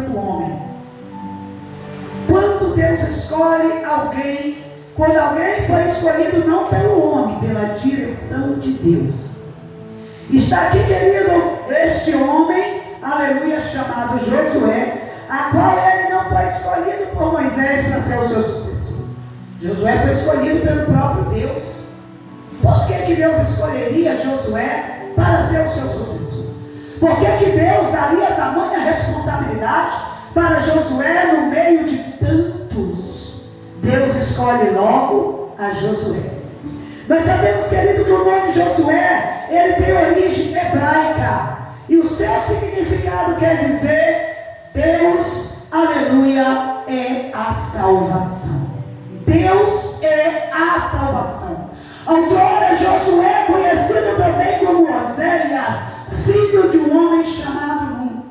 do homem. Quando Deus escolhe alguém, quando alguém foi escolhido não pelo homem, pela direção de Deus. Está aqui, querido, este homem, aleluia, chamado Josué, a qual ele não foi escolhido por Moisés para ser o seu sucessor. Josué foi escolhido pelo próprio Deus. Por que Deus escolheria Josué para ser o seu sucessor? Por que Deus daria tamanha responsabilidade para Josué no meio de tantos? Deus escolhe logo a Josué. Nós sabemos, querido, que o nome Josué, ele tem origem hebraica. E o seu significado quer dizer: Deus, aleluia, é a salvação. Deus é a salvação. Outrora Josué, conhecido também como Oséias, filho de um homem chamado Num.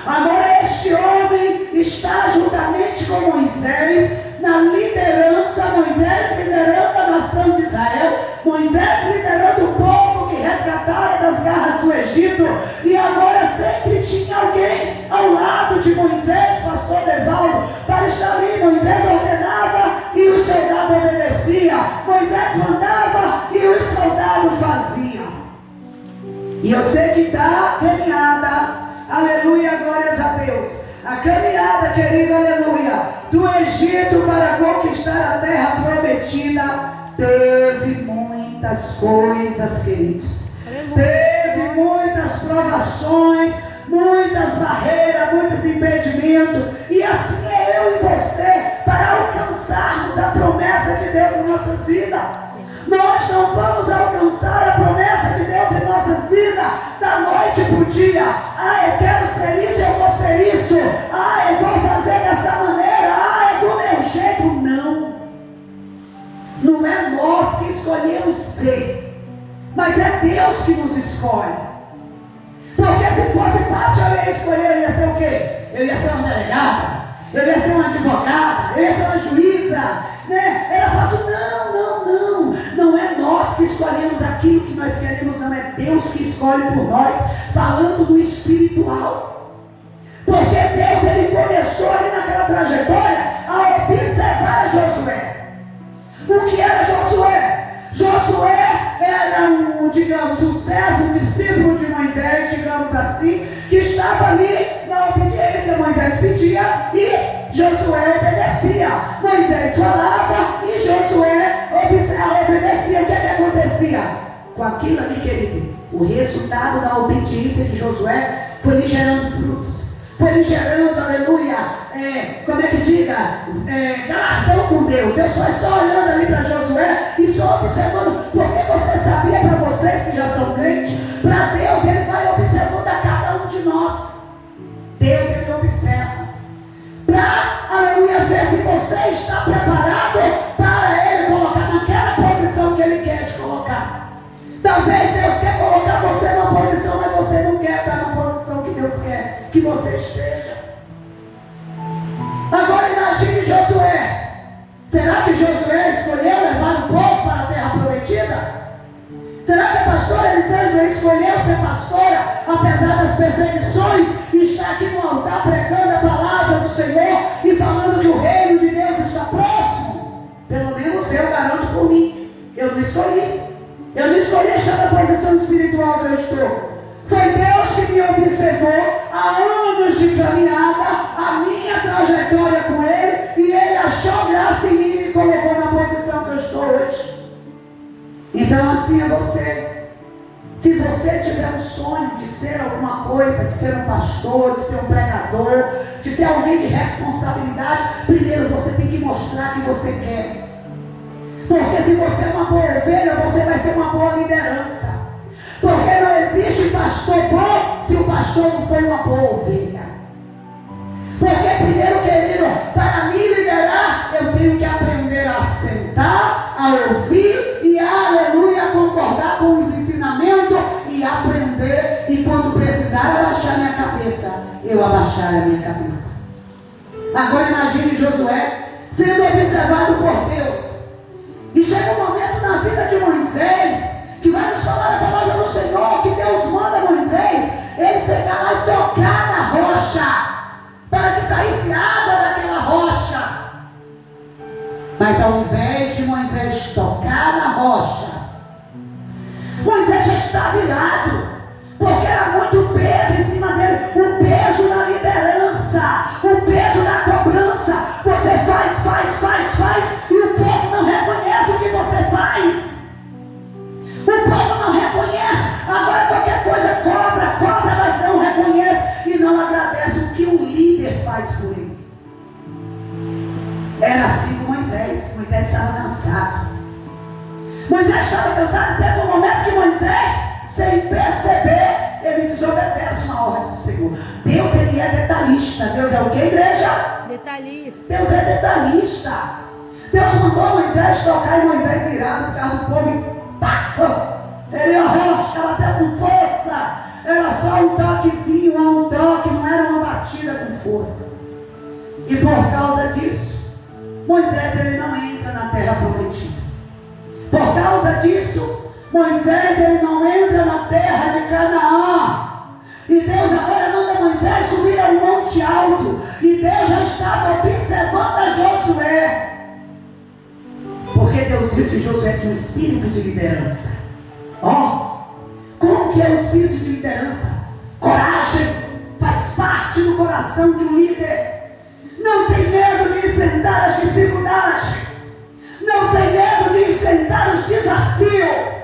Agora este homem está juntamente com Moisés na liderança, Moisés liderando a nação de Israel, Moisés liderando o povo que resgatara das garras do Egito, e agora sempre tinha alguém ao lado de Moisés, pastor Devaldo, para estar ali. Moisés ordenava e o soldado obedecia, Moisés mandava e o soldado fazia. E eu sei que está caminhada, aleluia, glórias a Deus, a caminhada, querido, aleluia, do Egito para conquistar a terra prometida, teve muitas coisas, queridos. Aleluia. Teve muitas provações, muitas barreiras, muitos impedimentos. E assim é eu e você, para alcançarmos a promessa de Deus em nossas vidas. Nós não vamos alcançar a promessa de Deus em nossas vidas da noite para o dia. Ah, eu quero ser isso, eu vou ser isso. Ah, eu vou fazer dessa maneira. Ah, é do meu jeito. Não. Não é nós que escolhemos ser, mas é Deus que nos escolhe. Porque se fosse fácil eu ia escolher, eu ia ser o quê? Eu ia ser uma delegada, eu ia ser uma advogada, eu ia ser uma juíza, né? Era fácil. Não é nós que escolhemos aquilo que nós queremos, não, é Deus que escolhe por nós, falando do espiritual. Porque Deus, ele começou ali naquela trajetória a observar Josué. O que era Josué? Josué era um servo, um discípulo de Moisés, digamos assim, que estava ali na obediência. Moisés pedia e Josué obedecia. Moisés falava e Josué obedecia. O que acontecia? Com aquilo ali, querido, o resultado da obediência de Josué foi lhe gerando frutos. Foi lhe gerando, aleluia, como é que diga? Galardão com Deus. Deus foi só olhando ali para Josué e só observando. Porque você sabia, para vocês que já são crentes, para Deus ele vai observando a cada um de nós. Deus ele observa para, aleluia, ver se você está preparado para ele colocar naquela posição que ele quer te colocar. Talvez Deus quer colocar você numa posição, mas você não quer estar na posição que Deus quer que você esteja. Agora imagine Josué. Será que Josué escolheu levar o povo para a terra prometida? Será que a pastora Elisângela escolheu ser pastora, apesar das perseguições, e está aqui no altar pregando a palavra do Senhor e falando que o reino de Deus está próximo? Pelo menos eu garanto por mim. Eu não escolhi. Eu não escolhi estar na posição espiritual que eu estou. Foi Deus que me observou há anos de caminhada, a minha trajetória com Ele, e Ele achou graça em mim e me colocou na posição que eu estou hoje. Então assim é você. Se você tiver um sonho de ser alguma coisa, de ser um pastor, de ser um pregador, de ser alguém de responsabilidade, primeiro você tem que mostrar que você quer. Porque se você é uma boa ovelha, você vai ser uma boa liderança. Porque não existe pastor bom se o pastor não foi uma boa ovelha. Porque primeiro, querido, para me liderar, eu tenho que aprender a sentar, a ouvir e a, aleluia, concordar com os ensinamentos e aprender. E quando precisar abaixar minha cabeça, eu abaixar a minha cabeça. Agora imagine Josué sendo observado por Deus. E chega um momento na vida de Moisés que vai nos falar a palavra do Senhor, que Deus manda Moisés ele chegar lá e tocar na rocha, para que saísse água daquela rocha. Mas ao invés de Moisés tocar na rocha, Moisés já está virado, porque era muito peso em cima dele, o peso da liderança, o peso da cobrança. Você faz, e o povo não reconhece o que você faz. O povo não reconhece. Agora qualquer coisa cobra, mas não reconhece e não agradece o que o líder faz por ele. Era assim com Moisés. Moisés estava cansado. Moisés estava cansado. Teve um momento que Moisés, sem perceber, ele desobedece uma ordem do Senhor. Deus, ele é detalhista. Deus é o que, igreja? Detalhista. Deus é detalhista. Deus mandou Moisés tocar e Moisés virado por causa do povo e taca. Ele arrocha até com força. Era só um toquezinho, um toque, não era uma batida com força. E por causa disso, Moisés ele não entra na terra prometida. Por causa disso, Moisés ele não entra na terra de Canaã. E Deus agora manda Moisés subir a um monte alto. E Deus já estava observando a Josué. Porque Deus viu que Josué tinha um espírito de liderança. Como que é o espírito de liderança? Coragem. Faz parte do coração de um líder. Não tem medo de enfrentar as dificuldades. Não tem medo de enfrentar os desafios.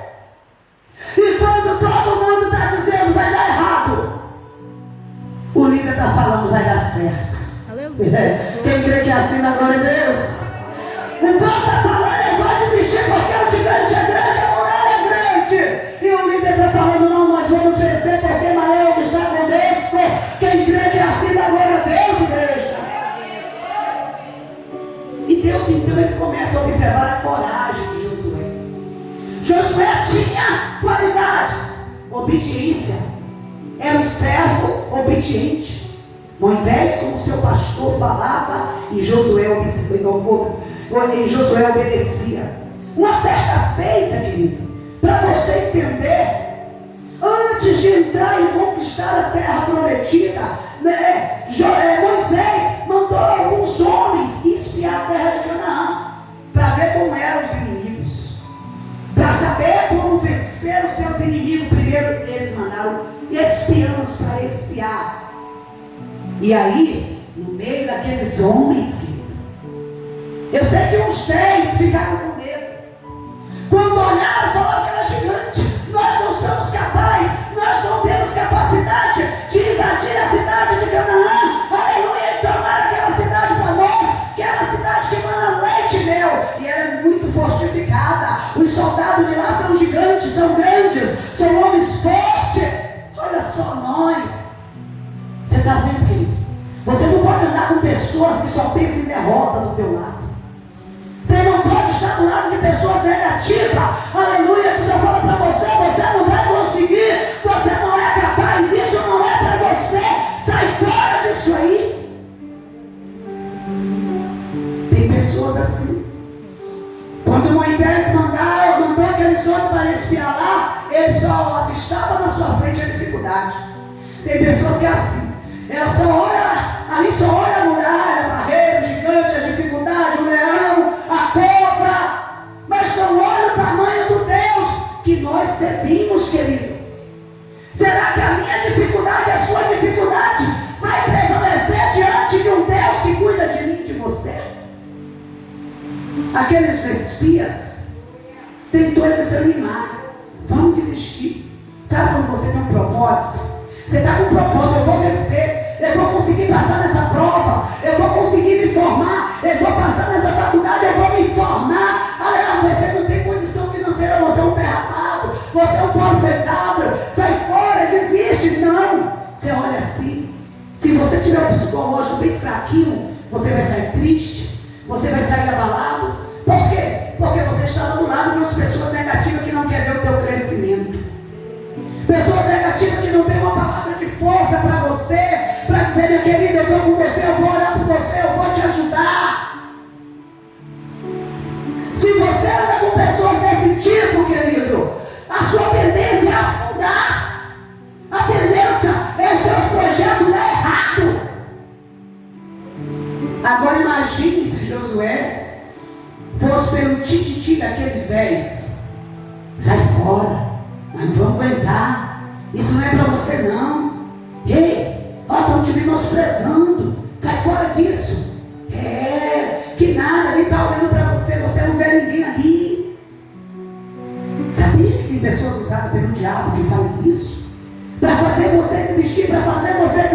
E quando todo mundo está dizendo vai dar errado, o líder está falando vai dar certo. Aleluia. Quem crê que é assim na glória de Deus? O povo está falando eu vou desistir porque o gigante é grande, a muralha é grande. E o líder está falando não, nós vamos vencer porque Maior que está conosco. Quem crê que é assim na glória de Deus, igreja? E Deus então ele começa a observar a coragem de Josué. Josué tinha qualidades, obediência, era um servo obediente. Moisés, como seu pastor, falava e Josué obedecia. Uma certa feita, querido, para você entender, antes de entrar e conquistar a terra prometida, Moisés mandou alguns homens espiar a terra de Canaã, para ver como eram os inimigos, para saber como vencer os seus inimigos. Primeiro eles mandaram espiãs para espiar. E aí, no meio daqueles homens, querido, eu sei que uns 10 ficaram com medo. Quando olharam, falaram que era gigante. Nós não somos capazes, nós não temos capacidade de invadir a cidade de Canaã. Aleluia, e tornar aquela cidade para nós, que é uma cidade que manda leite e mel. E ela é muito fortificada. Os soldados de lá são gigantes, são grandes, são homens fortes. Olha só nós. Você está vendo, querido? Você não pode andar com pessoas que só pensam em derrota do teu lado. Você não pode estar do lado de pessoas negativas. Aleluia, que só fala para você, você não vai conseguir, você não é capaz, isso não é para você. Sai fora disso aí. Tem pessoas assim. Quando Moisés mandou aqueles homens para espiar lá, ele só avistava na sua frente a dificuldade. Tem pessoas que é assim. Ela só olha, ali só olha a muralha, a barreira, o gigante, a dificuldade, o leão, a cobra, mas não olha o tamanho do Deus que nós servimos, querido. Será que a minha dificuldade, a sua dificuldade, vai prevalecer diante de um Deus que cuida de mim e de você? Aqueles espias tentou desanimar, vão desistir. Sabe quando você tem um propósito? Você está com um propósito, eu vou vencer, eu vou conseguir passar nessa prova, eu vou conseguir me formar, eu vou passar nessa faculdade, eu vou me formar. Aleluia, você não tem condição financeira, você é um pé rapado, você é um pobre coitado, sai fora, desiste. Não, você olha assim, se você tiver um psicológico bem fraquinho, você vai sair triste, você vai sair abalado. Por quê? Porque você estava do lado de umas pessoas negativas que não querem ver o teu crescimento. Pessoas negativas que não têm uma palavra de força para você, para dizer, minha querida, eu estou com você, eu vou orar por você, eu vou te ajudar. Se você anda com pessoas desse tipo, querido, a sua tendência é afundar. A tendência é os seus projetos dar errado. Agora imagine se Josué fosse pelo tititi daqueles 10. Sai fora, nós não vamos aguentar. Isso não é para você não. Ei, estão te menosprezando. Sai fora disso. Que nada, nem está olhando para você. Você não é ninguém ali. Sabia que tem pessoas usadas pelo diabo que faz isso? Para fazer você desistir, para fazer você